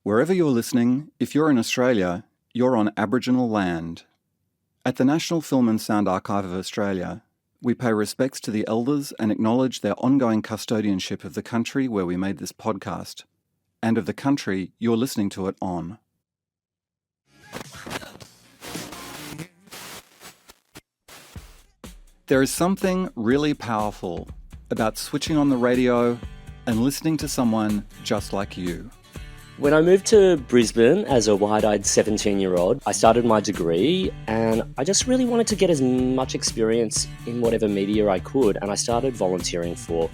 Wherever you're listening, if you're in Australia, you're on Aboriginal land. At the National Film and Sound Archive of Australia, we pay respects to the elders and acknowledge their ongoing custodianship of the country where we made this podcast, and of the country you're listening to it on. There is something really powerful about switching on the radio and listening to someone just like you. When I moved to Brisbane as a wide-eyed 17-year-old, I started my degree and I just really wanted to get as much experience in whatever media I could, and I started volunteering for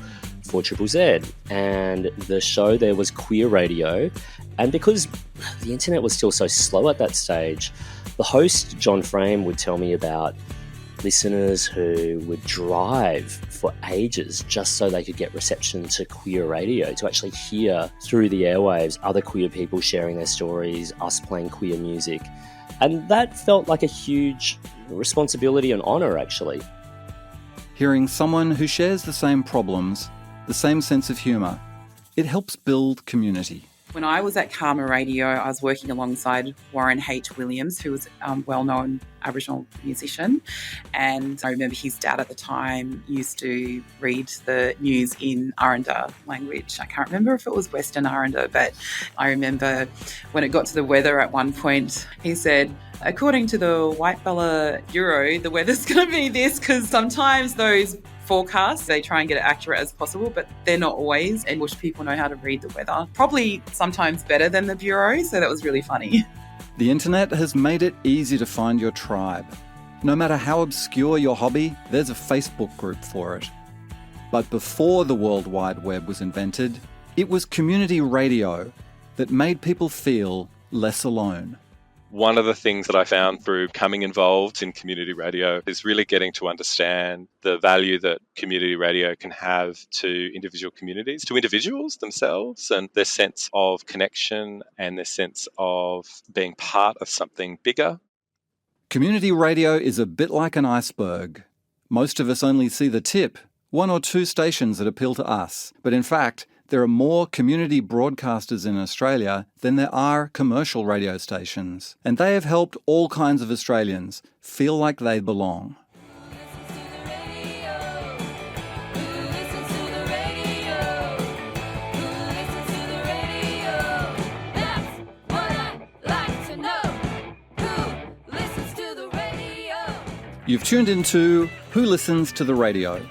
Triple Z, and the show there was Queer Radio, and because the internet was still so slow at that stage, the host, John Frame, would tell me about listeners who would drive for ages just so they could get reception to queer radio, to actually hear through the airwaves other queer people sharing their stories, us playing queer music. And that felt like a huge responsibility and honour, actually. Hearing someone who shares the same problems, the same sense of humour, it helps build community. When I was at CAAMA Radio, I was working alongside Warren H. Williams, who was a well-known Aboriginal musician. And I remember his dad at the time used to read the news in Aranda language. I can't remember if it was Western Aranda, but I remember when it got to the weather at one point, he said, according to the White Bella Bureau, the weather's going to be this, because sometimes those forecasts, they try and get it accurate as possible, but they're not always, and Bush people know how to read the weather. Probably sometimes better than the Bureau, so that was really funny. The internet has made it easy to find your tribe. No matter how obscure your hobby, there's a Facebook group for it. But before the World Wide Web was invented, it was community radio that made people feel less alone. One of the things that I found through becoming involved in community radio is really getting to understand the value that community radio can have to individual communities, to individuals themselves, and their sense of connection and their sense of being part of something bigger. Community radio is a bit like an iceberg. Most of us only see the tip, one or two stations that appeal to us, but in fact, there are more community broadcasters in Australia than there are commercial radio stations, and they have helped all kinds of Australians feel like they belong. You've tuned into Who Listens to the Radio,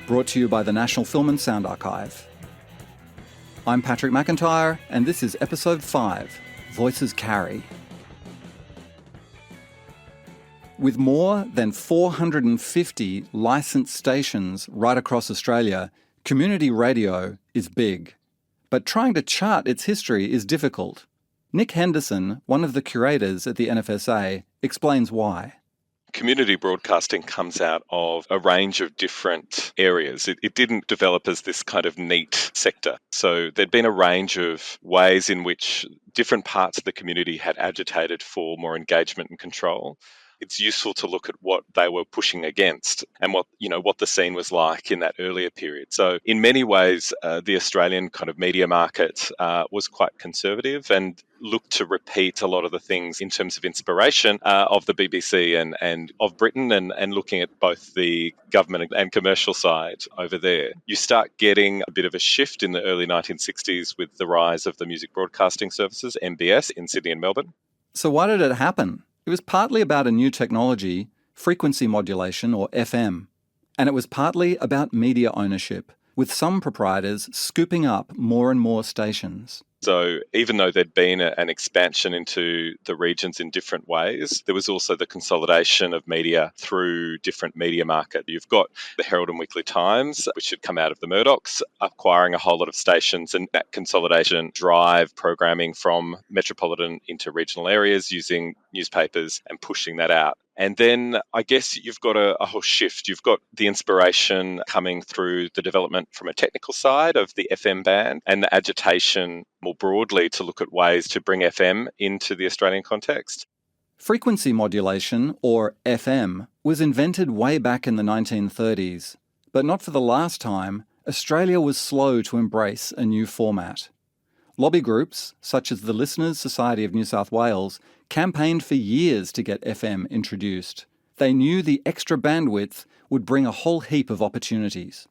brought to you by the National Film and Sound Archive. I'm Patrick McIntyre, and this is Episode 5, Voices Carry. With more than 450 licensed stations right across Australia, community radio is big. But trying to chart its history is difficult. Nick Henderson, one of the curators at the NFSA, explains why. Community broadcasting comes out of a range of different areas. It didn't develop as this kind of neat sector. So there'd been a range of ways in which different parts of the community had agitated for more engagement and control. It's useful to look at what they were pushing against and what the scene was like in that earlier period. So in many ways, the Australian kind of media market was quite conservative and looked to repeat a lot of the things in terms of inspiration of the BBC and of Britain and looking at both the government and commercial side over there. You start getting a bit of a shift in the early 1960s with the rise of the music broadcasting services, MBS, in Sydney and Melbourne. So why did it happen? It was partly about a new technology, frequency modulation or FM, and it was partly about media ownership, with some proprietors scooping up more and more stations. So even though there'd been an expansion into the regions in different ways, there was also the consolidation of media through different media market. You've got the Herald and Weekly Times, which had come out of the Murdochs, acquiring a whole lot of stations, and that consolidation drive programming from metropolitan into regional areas using newspapers and pushing that out. And then I guess you've got a whole shift. You've got the inspiration coming through the development from a technical side of the FM band and the agitation more broadly to look at ways to bring FM into the Australian context. Frequency modulation, or FM, was invented way back in the 1930s, but not for the last time. Australia was slow to embrace a new format. Lobby groups, such as the Listeners Society of New South Wales, campaigned for years to get FM introduced. They knew the extra bandwidth would bring a whole heap of opportunities.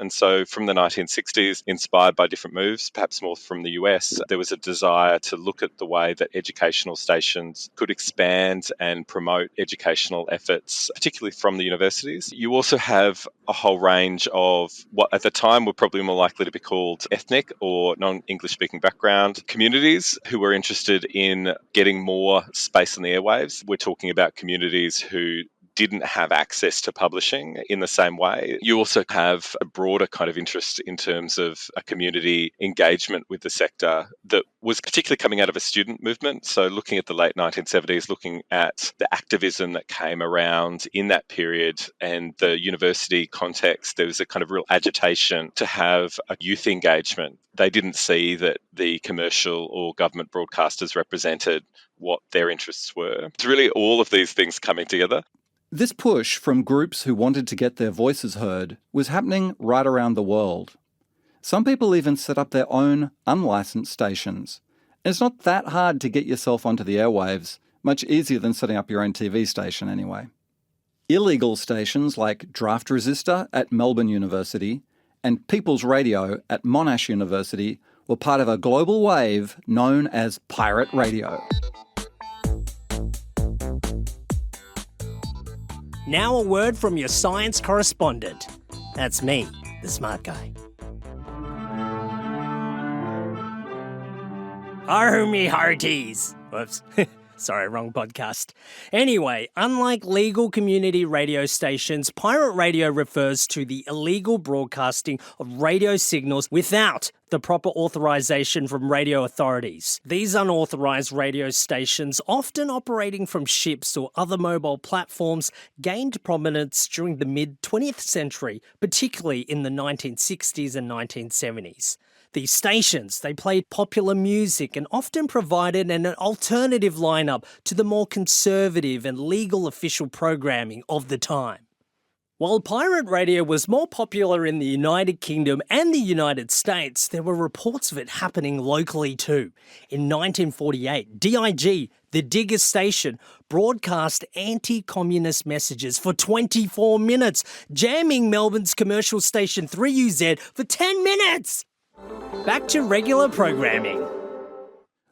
And so from the 1960s, inspired by different moves, perhaps more from the US, there was a desire to look at the way that educational stations could expand and promote educational efforts, particularly from the universities. You also have a whole range of what at the time were probably more likely to be called ethnic or non-English speaking background communities who were interested in getting more space on the airwaves. We're talking about communities who didn't have access to publishing in the same way. You also have a broader kind of interest in terms of a community engagement with the sector that was particularly coming out of a student movement. So looking at the late 1970s, looking at the activism that came around in that period and the university context, there was a kind of real agitation to have a youth engagement. They didn't see that the commercial or government broadcasters represented what their interests were. It's really all of these things coming together. This push from groups who wanted to get their voices heard was happening right around the world. Some people even set up their own unlicensed stations. And it's not that hard to get yourself onto the airwaves, much easier than setting up your own TV station anyway. Illegal stations like Draft Resistor at Melbourne University and People's Radio at Monash University were part of a global wave known as pirate radio. Now a word from your science correspondent. That's me, the smart guy. Oh, me hearties. Whoops. Sorry, wrong podcast. Anyway, unlike legal community radio stations, pirate radio refers to the illegal broadcasting of radio signals without the proper authorization from radio authorities. These unauthorized radio stations, often operating from ships or other mobile platforms, gained prominence during the mid-20th century, particularly in the 1960s and 1970s. These stations, they played popular music and often provided an alternative lineup to the more conservative and legal official programming of the time. While pirate radio was more popular in the United Kingdom and the United States, there were reports of it happening locally too. In 1948, DIG, the Digger station, broadcast anti-communist messages for 24 minutes, jamming Melbourne's commercial station 3UZ for 10 minutes! Back to regular programming.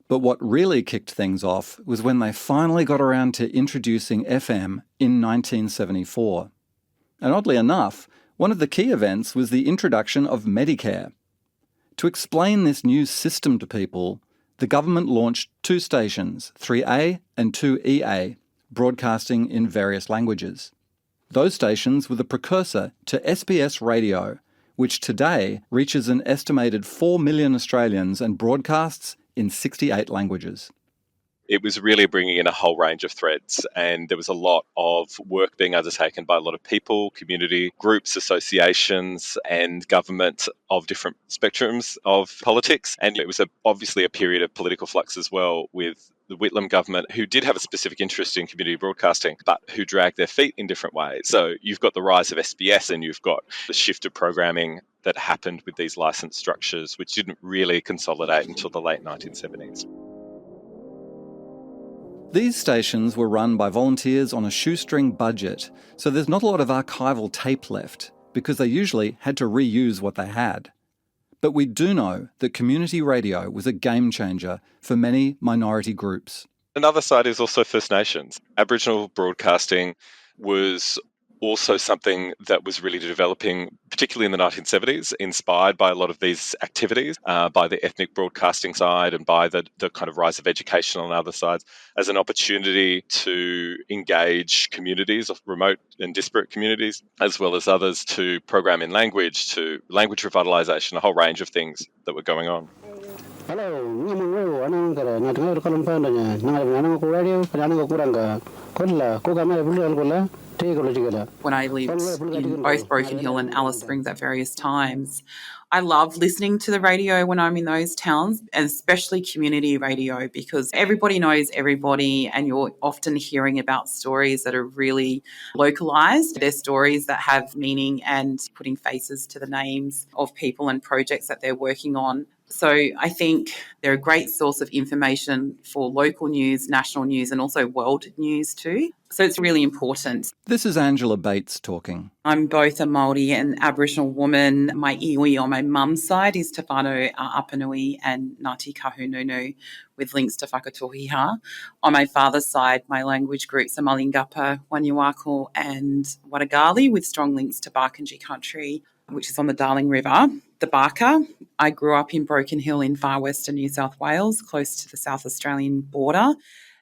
But what really kicked things off was when they finally got around to introducing FM in 1974. And oddly enough, one of the key events was the introduction of Medicare. To explain this new system to people, the government launched two stations, 3A and 2EA, broadcasting in various languages. Those stations were the precursor to SBS Radio, which today reaches an estimated 4 million Australians and broadcasts in 68 languages. It was really bringing in a whole range of threads, and there was a lot of work being undertaken by a lot of people, community groups, associations, and government of different spectrums of politics. And it was obviously a period of political flux as well, with the Whitlam government, who did have a specific interest in community broadcasting, but who dragged their feet in different ways. So you've got the rise of SBS, and you've got the shift of programming that happened with these licensed structures, which didn't really consolidate until the late 1970s. These stations were run by volunteers on a shoestring budget, so there's not a lot of archival tape left, because they usually had to reuse what they had. But we do know that community radio was a game changer for many minority groups. Another side is also First Nations. Aboriginal broadcasting was also something that was really developing, particularly in the 1970s, inspired by a lot of these activities, by the ethnic broadcasting side and by the kind of rise of education on other sides, as an opportunity to engage communities, remote and disparate communities, as well as others, to program in language, to language revitalisation, a whole range of things that were going on. Hello, when I lived in both Broken Hill and Alice Springs at various times, I love listening to the radio when I'm in those towns, and especially community radio, because everybody knows everybody and you're often hearing about stories that are really localised. They're stories that have meaning and putting faces to the names of people and projects that they're working on. So I think they're a great source of information for local news, national news, and also world news too. So it's really important. This is Angela Bates talking. I'm both a Māori and Aboriginal woman. My iwi on my mum's side is Te Whānau Apanui and Ngāti Kahununu, with links to Whakatohiha. On my father's side, my language groups are Malingapa, Wanyuwako and Watagali, with strong links to Barkindji country, which is on the Darling River. The Barker. I grew up in Broken Hill in far western New South Wales, close to the South Australian border.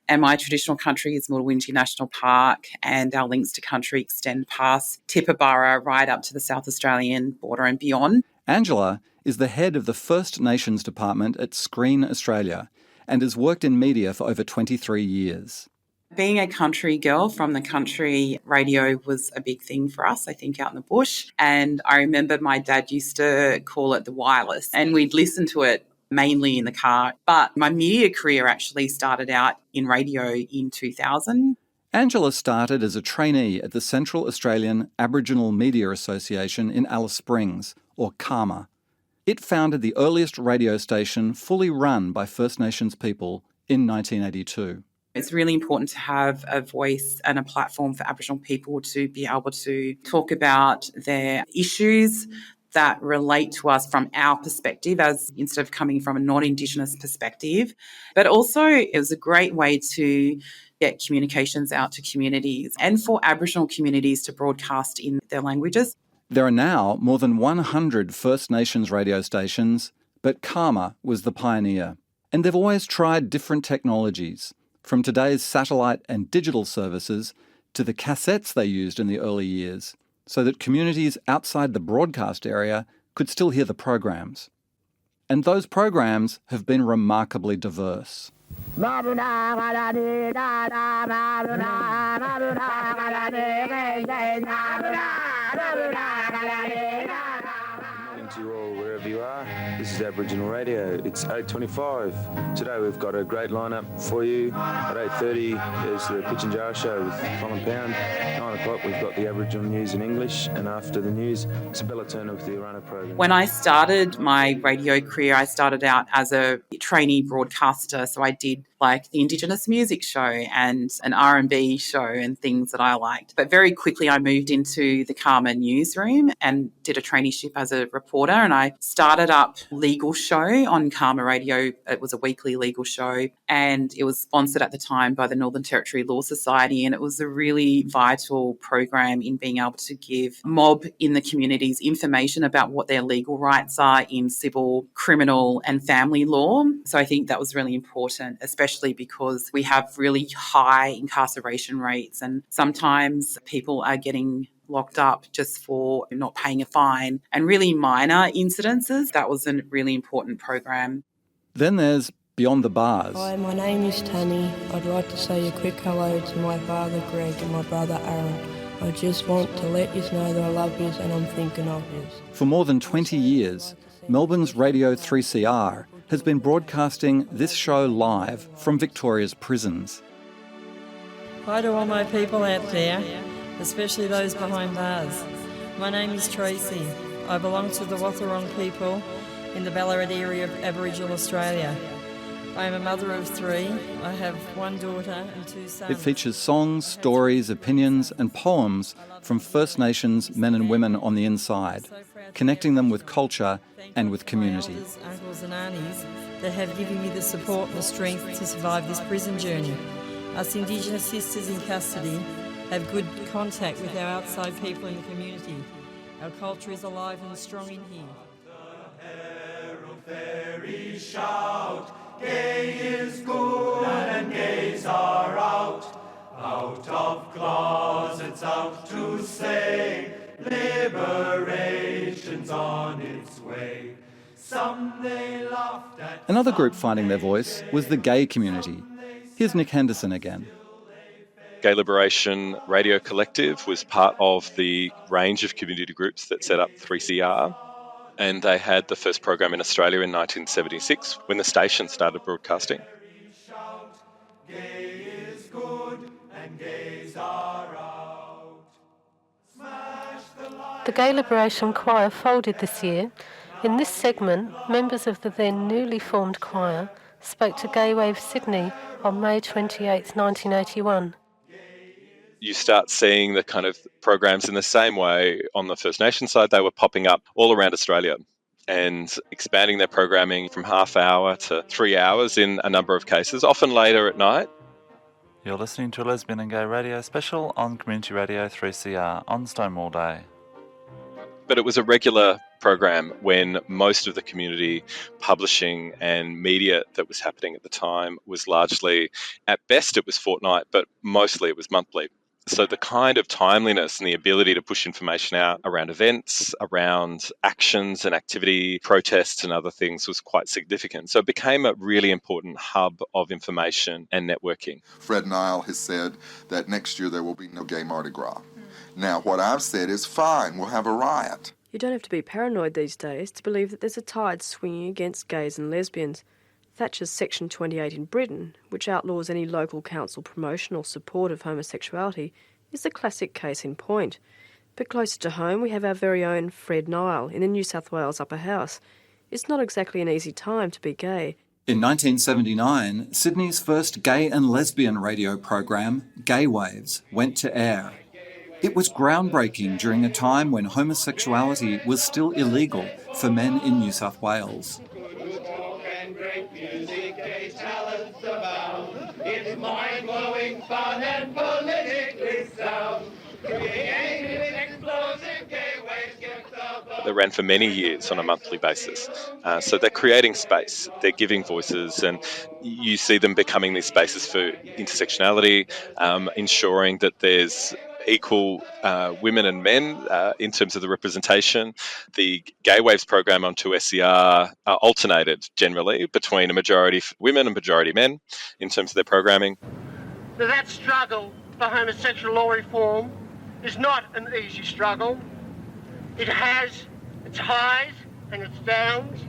And my traditional country is Murruwinji National Park, and our links to country extend past Tipperara right up to the South Australian border and beyond. Angela is the head of the First Nations Department at Screen Australia and has worked in media for over 23 years. Being a country girl from the country, radio was a big thing for us, I think, out in the bush. And I remember my dad used to call it the wireless, and we'd listen to it mainly in the car. But my media career actually started out in radio in 2000. Angela started as a trainee at the Central Australian Aboriginal Media Association in Alice Springs, or CAAMA. It founded the earliest radio station fully run by First Nations people in 1982. It's really important to have a voice and a platform for Aboriginal people to be able to talk about their issues that relate to us from our perspective, as instead of coming from a non-Indigenous perspective. But also it was a great way to get communications out to communities and for Aboriginal communities to broadcast in their languages. There are now more than 100 First Nations radio stations, but CAAMA was the pioneer. And they've always tried different technologies, from today's satellite and digital services to the cassettes they used in the early years, so that communities outside the broadcast area could still hear the programs. And those programs have been remarkably diverse. To you all, wherever you are. This is Aboriginal Radio. It's 8:25. Today we've got a great lineup for you. At 8:30 there's the Pitch and Jar Show with Colin Pound. 9 o'clock we've got the Aboriginal news in English, and after the news, Isabella Turner with the Arana program. When I started my radio career, I started out as a trainee broadcaster, so I did like the Indigenous music show and an R&B show and things that I liked. But very quickly I moved into the CAAMA newsroom and did a traineeship as a reporter, and I started up legal show on CAAMA Radio. It was a weekly legal show, and it was sponsored at the time by the Northern Territory Law Society, and it was a really vital program in being able to give mob in the communities information about what their legal rights are in civil, criminal and family law. So I think that was really important, especially because we have really high incarceration rates, and sometimes people are getting locked up just for not paying a fine, and really minor incidences. That was a really important program. Then there's Beyond the Bars. Hi, my name is Tanny. I'd like to say a quick hello to my father Greg and my brother Aaron. I just want to let you know that I love you and I'm thinking of you. For more than 20 years, Melbourne's Radio 3CR has been broadcasting this show live from Victoria's prisons. Hi to all my people out there, especially those behind bars. My name is Tracy. I belong to the Wathaurong people in the Ballarat area of Aboriginal Australia. I am a mother of 3. I have 1 daughter and 2 sons. It features songs, stories, opinions and poems from First Nations men and women on the inside, connecting them with culture and with community. My elders, uncles and aunties that have given me the support and the strength to survive this prison journey. Us Indigenous sisters in custody have good contact with our outside people in the community. Our culture is alive and strong in here. The herald fairy shout, gay is good and gays are out of closets, out to say, liberation's on its way. Some they laughed at. Another group finding their voice was the gay community. Here's Nick Henderson again. Gay Liberation Radio Collective was part of the range of community groups that set up 3CR, and they had the first program in Australia in 1976 when the station started broadcasting. Gay is good and gays are out. The Gay Liberation Choir folded this year, In this segment, members of the then newly formed choir spoke to Gay Wave Sydney on May 28, 1981. You start seeing the kind of programs in the same way on the First Nation side. They were popping up all around Australia and expanding their programming from half hour to 3 hours in a number of cases, often later at night. You're listening to a Lesbian and Gay Radio special on Community Radio 3CR on Stonewall Day. But it was a regular program when most of the community publishing and media that was happening at the time was largely, at best it was fortnight, but mostly it was monthly. So the kind of timeliness and the ability to push information out around events, around actions and activity, protests and other things was quite significant. So it became a really important hub of information and networking. Fred Nile has said that next year there will be no gay Mardi Gras. Now, what I've said is fine, we'll have a riot. You don't have to be paranoid these days to believe that there's a tide swinging against gays and lesbians. Thatcher's Section 28 in Britain, which outlaws any local council promotion or support of homosexuality, is the classic case in point. But closer to home, we have our very own Fred Nile in the New South Wales Upper House. It's not exactly an easy time to be gay. In 1979, Sydney's first gay and lesbian radio program, Gay Waves, went to air. It was groundbreaking during a time when homosexuality was still illegal for men in New South Wales. It's mind-blowing fun and politically sound. Creative, explosive gay waves get the... They ran for many years on a monthly basis. So they're creating space, they're giving voices, and you see them becoming these spaces for intersectionality, ensuring that there's equal women and men in terms of the representation. The Gay Waves program on 2SER alternated generally between a majority women and majority men in terms of their programming. Now that struggle for homosexual law reform is not an easy struggle. It has its highs and its downs.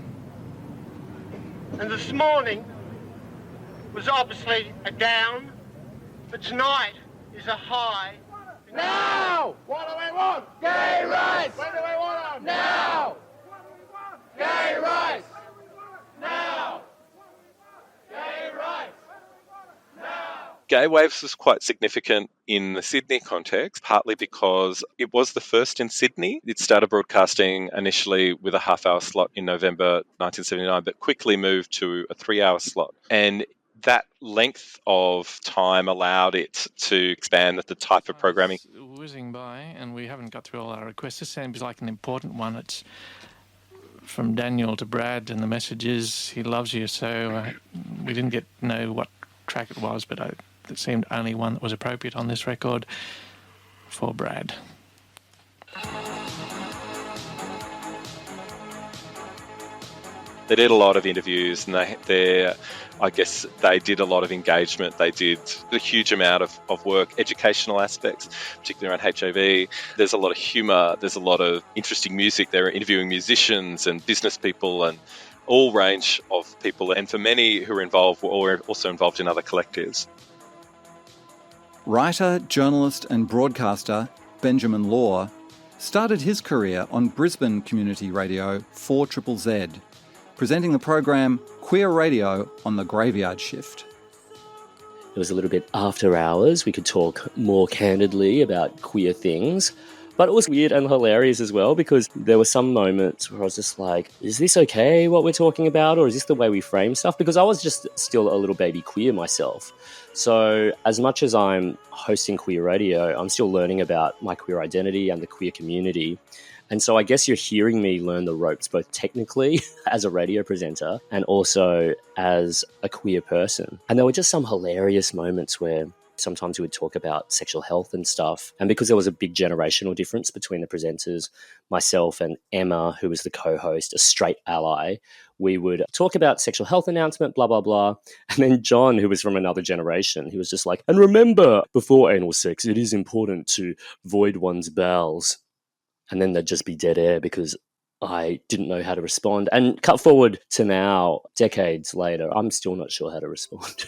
And this morning was obviously a down, but tonight is a high. Now! What do we want? Gay rights! When do we want them? Now! Gay rights! Now! Gay rights! Now! Gay Waves was quite significant in the Sydney context, partly because it was the first in Sydney. It started broadcasting initially with a half-hour slot in November 1979, but quickly moved to a 3-hour slot. And that length of time allowed it to expand the type of programming. It's whizzing by, and we haven't got through all our requests. This seems like an important one. It's from Daniel to Brad, and the message is he loves you. So we didn't know what track it was, but it seemed only one that was appropriate on this record for Brad. They did a lot of interviews, and I guess they did a lot of engagement. They did a huge amount of work, educational aspects, particularly around HIV. There's a lot of humour. There's a lot of interesting music. They're interviewing musicians and business people and all range of people. And for many who were involved, were also involved in other collectives. Writer, journalist and broadcaster Benjamin Law started his career on Brisbane Community Radio 4ZZZ, presenting the program Queer Radio on the Graveyard Shift. It was a little bit after hours. We could talk more candidly about queer things. But it was weird and hilarious as well, because there were some moments where I was just like, is this okay, what we're talking about? Or is this the way we frame stuff? Because I was just still a little baby queer myself. So as much as I'm hosting queer radio, I'm still learning about my queer identity and the queer community. And so I guess you're hearing me learn the ropes both technically as a radio presenter and also as a queer person. And there were just some hilarious moments where sometimes we would talk about sexual health and stuff. And because there was a big generational difference between the presenters, myself and Emma, who was the co-host, a straight ally, we would talk about sexual health announcement, blah, blah, blah. And then John, who was from another generation, he was just like, and remember, before anal sex, it is important to void one's bowels. And then there'd just be dead air because I didn't know how to respond. And cut forward to now, decades later, I'm still not sure how to respond.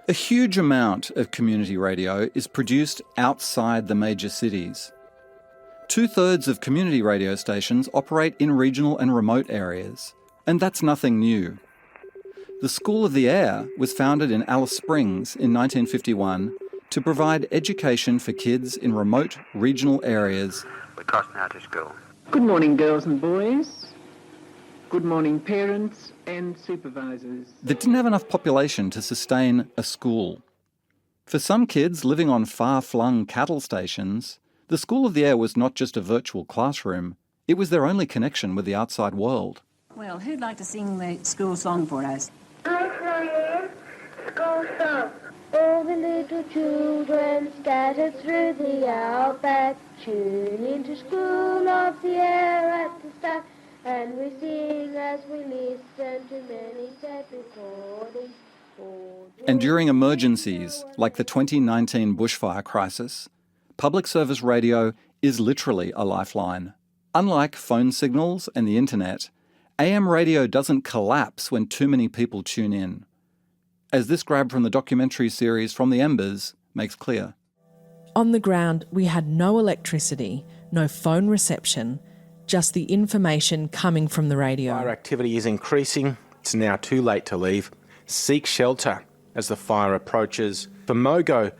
A huge amount of community radio is produced outside the major cities. 2/3 of community radio stations operate in regional and remote areas, and that's nothing new. The School of the Air was founded in Alice Springs in 1951 to provide education for kids in remote regional areas. We're crossing out to school. Good morning, girls and boys. Good morning, parents and supervisors. That didn't have enough population to sustain a school. For some kids living on far-flung cattle stations, the School of the Air was not just a virtual classroom, it was their only connection with the outside world. Well, who'd like to sing the school song for us? I school song. All the little children scattered through the outback tune into School of the Air at the start, and we sing as we listen to many tape recordings. And during emergencies, like the 2019 bushfire crisis, public service radio is literally a lifeline. Unlike phone signals and the internet, AM radio doesn't collapse when too many people tune in, as this grab from the documentary series From the Embers makes clear. On the ground, we had no electricity, no phone reception, just the information coming from the radio. Fire activity is increasing. It's now too late to leave. Seek shelter as the fire approaches. For Mogo,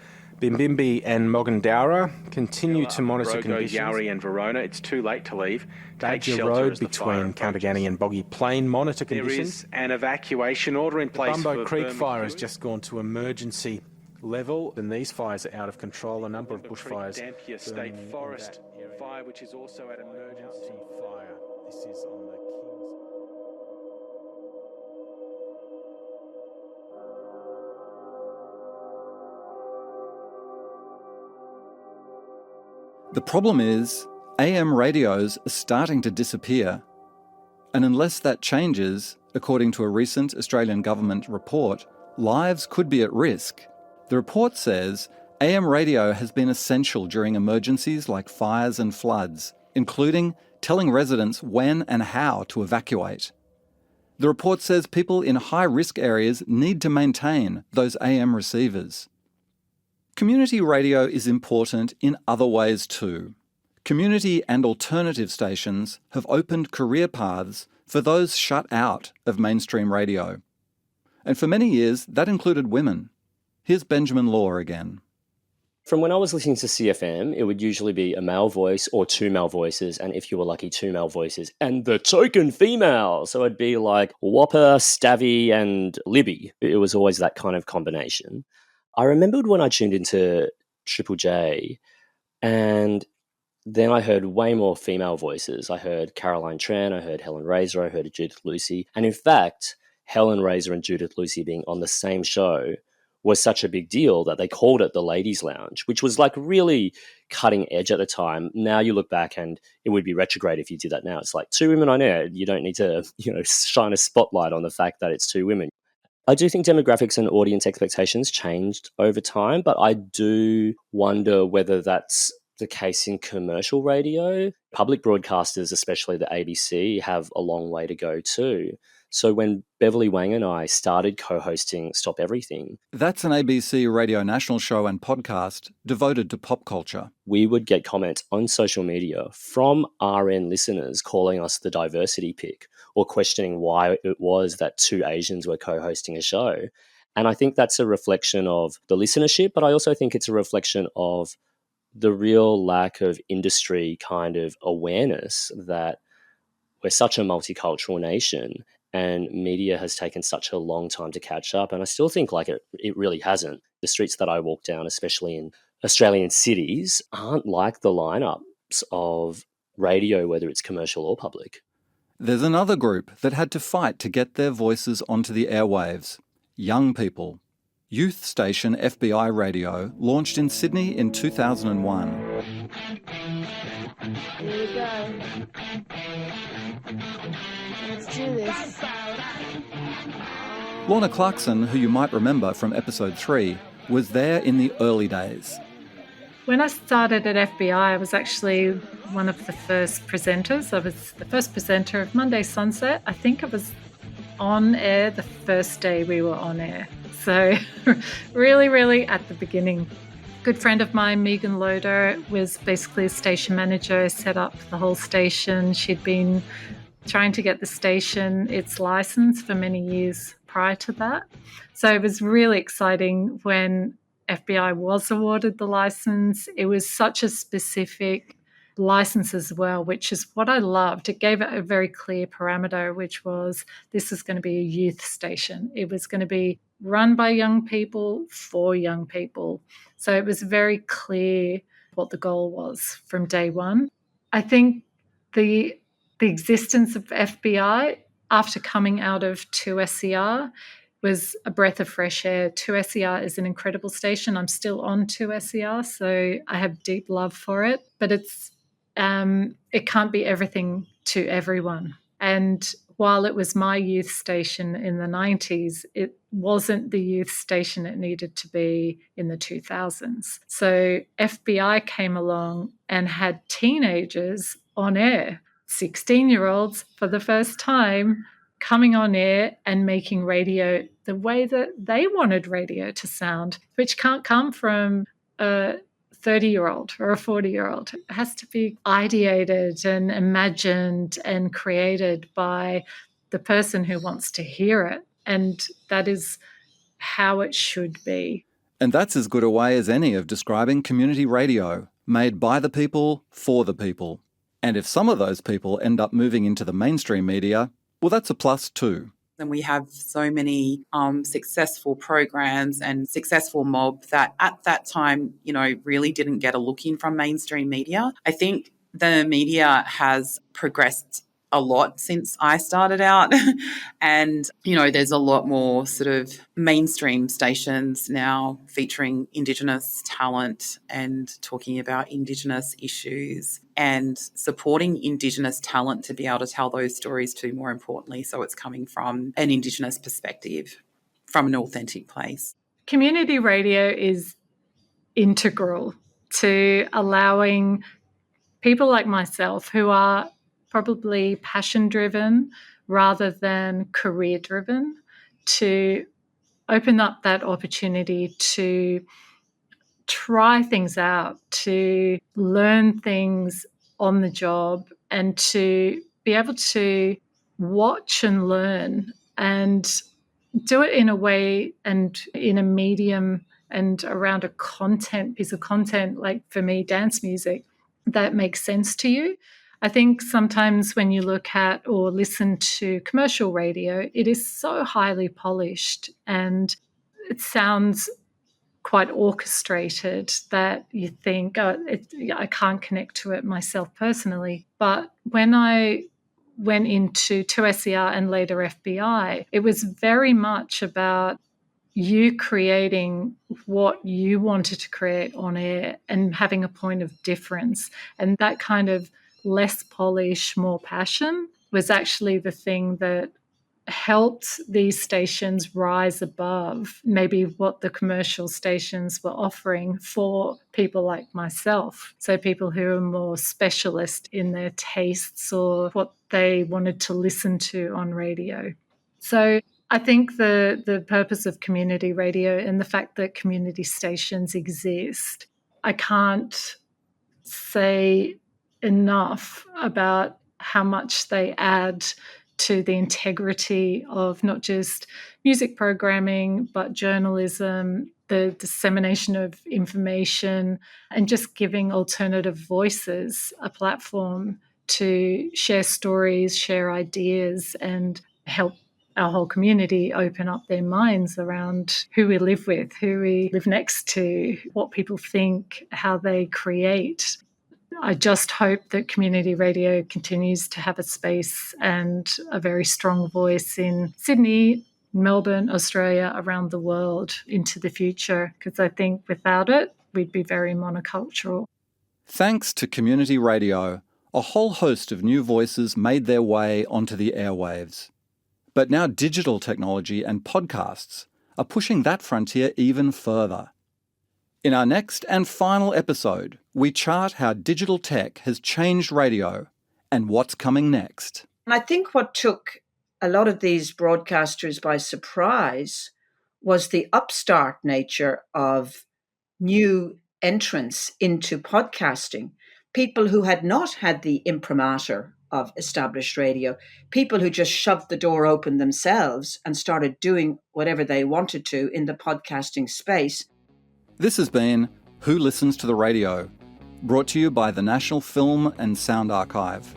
Bimbimbi and Mogandowra continue to monitor conditions. Yarri and Verona, it's too late to leave. Badger Road between Counterganny and Boggy Plain, monitor conditions. There is an evacuation order in place. The Bumbo Creek fire has just gone to emergency level, and these fires are out of control. A number of bushfires. Dampier State Forest fire, which is also at emergency fire. This is on the The problem is, AM radios are starting to disappear. And unless that changes, according to a recent Australian government report, lives could be at risk. The report says AM radio has been essential during emergencies like fires and floods, including telling residents when and how to evacuate. The report says people in high-risk areas need to maintain those AM receivers. Community radio is important in other ways too. Community and alternative stations have opened career paths for those shut out of mainstream radio. And for many years, that included women. Here's Benjamin Law again. From when I was listening to CFM, it would usually be a male voice or two male voices, and if you were lucky, two male voices, and the token female. So it'd be like Whopper, Stavvy, and Libby. It was always that kind of combination. I remembered when I tuned into Triple J, and then I heard way more female voices. I heard Caroline Tran, I heard Helen Razor, I heard Judith Lucy. And in fact, Helen Razor and Judith Lucy being on the same show was such a big deal that they called it the Ladies' Lounge, which was like really cutting edge at the time. Now you look back and it would be retrograde if you did that now. It's like two women on air. You don't need to, shine a spotlight on the fact that it's two women. I do think demographics and audience expectations changed over time, but I do wonder whether that's the case in commercial radio. Public broadcasters, especially the ABC, have a long way to go too. So when Beverly Wang and I started co-hosting Stop Everything... That's an ABC Radio National show and podcast devoted to pop culture. We would get comments on social media from RN listeners calling us the diversity pick or questioning why it was that two Asians were co-hosting a show. And I think that's a reflection of the listenership, but I also think it's a reflection of the real lack of industry kind of awareness that we're such a multicultural nation and media has taken such a long time to catch up. And I still think like it really hasn't. The streets that I walk down, especially in Australian cities, aren't like the lineups of radio, whether it's commercial or public. There's another group that had to fight to get their voices onto the airwaves. Young people. Youth station FBI Radio launched in Sydney in 2001. Here we go. Let's do this. Lorna Clarkson, who you might remember from episode 3, was there in the early days. When I started at FBI, I was actually one of the first presenters. I was the first presenter of Monday Sunset. I think I was on air the first day we were on air. So really, really at the beginning. good friend of mine, Megan Loader, was basically a station manager, set up the whole station. She'd been trying to get the station its license for many years prior to that. So it was really exciting when FBI was awarded the license. It was such a specific license as well, which is what I loved. It gave it a very clear parameter, which was this is going to be a youth station. It was going to be run by young people for young people. So it was very clear what the goal was from day one. I think the existence of FBI after coming out of 2SER was a breath of fresh air. 2SER is an incredible station. I'm still on 2SER, so I have deep love for it. But it can't be everything to everyone. And while it was my youth station in the 90s, it wasn't the youth station it needed to be in the 2000s. So FBI came along and had teenagers on air, 16-year-olds for the first time, coming on air and making radio the way that they wanted radio to sound, which can't come from a 30-year-old or a 40-year-old. It has to be ideated and imagined and created by the person who wants to hear it. And that is how it should be. And that's as good a way as any of describing community radio, made by the people, for the people. And if some of those people end up moving into the mainstream media, well, that's a plus too. And we have so many successful programs and successful mob that at that time, really didn't get a look in from mainstream media. I think the media has progressed a lot since I started out. And, there's a lot more sort of mainstream stations now featuring Indigenous talent and talking about Indigenous issues and supporting Indigenous talent to be able to tell those stories too, more importantly. So it's coming from an Indigenous perspective, from an authentic place. Community radio is integral to allowing people like myself who are probably passion-driven rather than career-driven to open up that opportunity to try things out, to learn things on the job, and to be able to watch and learn and do it in a way and in a medium and around a piece of content, like for me, dance music, that makes sense to you. I think sometimes when you look at or listen to commercial radio, it is so highly polished and it sounds quite orchestrated that you think, I can't connect to it myself personally. But when I went into 2SER and later FBI, it was very much about you creating what you wanted to create on air and having a point of difference. And that kind of less polish, more passion was actually the thing that helped these stations rise above maybe what the commercial stations were offering for people like myself. So people who are more specialist in their tastes or what they wanted to listen to on radio. So I think the purpose of community radio and the fact that community stations exist, I can't say enough about how much they add to the integrity of not just music programming, but journalism, the dissemination of information, and just giving alternative voices a platform to share stories, share ideas, and help our whole community open up their minds around who we live with, who we live next to, what people think, how they create. I just hope that community radio continues to have a space and a very strong voice in Sydney, Melbourne, Australia, around the world into the future, because I think without it, we'd be very monocultural. Thanks to community radio, a whole host of new voices made their way onto the airwaves. But now digital technology and podcasts are pushing that frontier even further. In our next and final episode, we chart how digital tech has changed radio and what's coming next. And I think what took a lot of these broadcasters by surprise was the upstart nature of new entrance into podcasting, people who had not had the imprimatur of established radio, people who just shoved the door open themselves and started doing whatever they wanted to in the podcasting space. This has been Who Listens to the Radio, brought to you by the National Film and Sound Archive.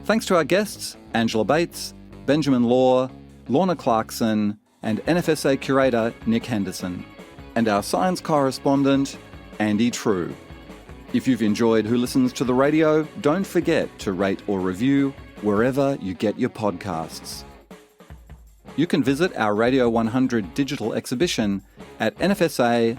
Thanks to our guests, Angela Bates, Benjamin Law, Lorna Clarkson, and NFSA curator Nick Henderson, and our science correspondent, Andy Trieu. If you've enjoyed Who Listens to the Radio, don't forget to rate or review wherever you get your podcasts. You can visit our Radio 100 digital exhibition at nfsa.gov.au.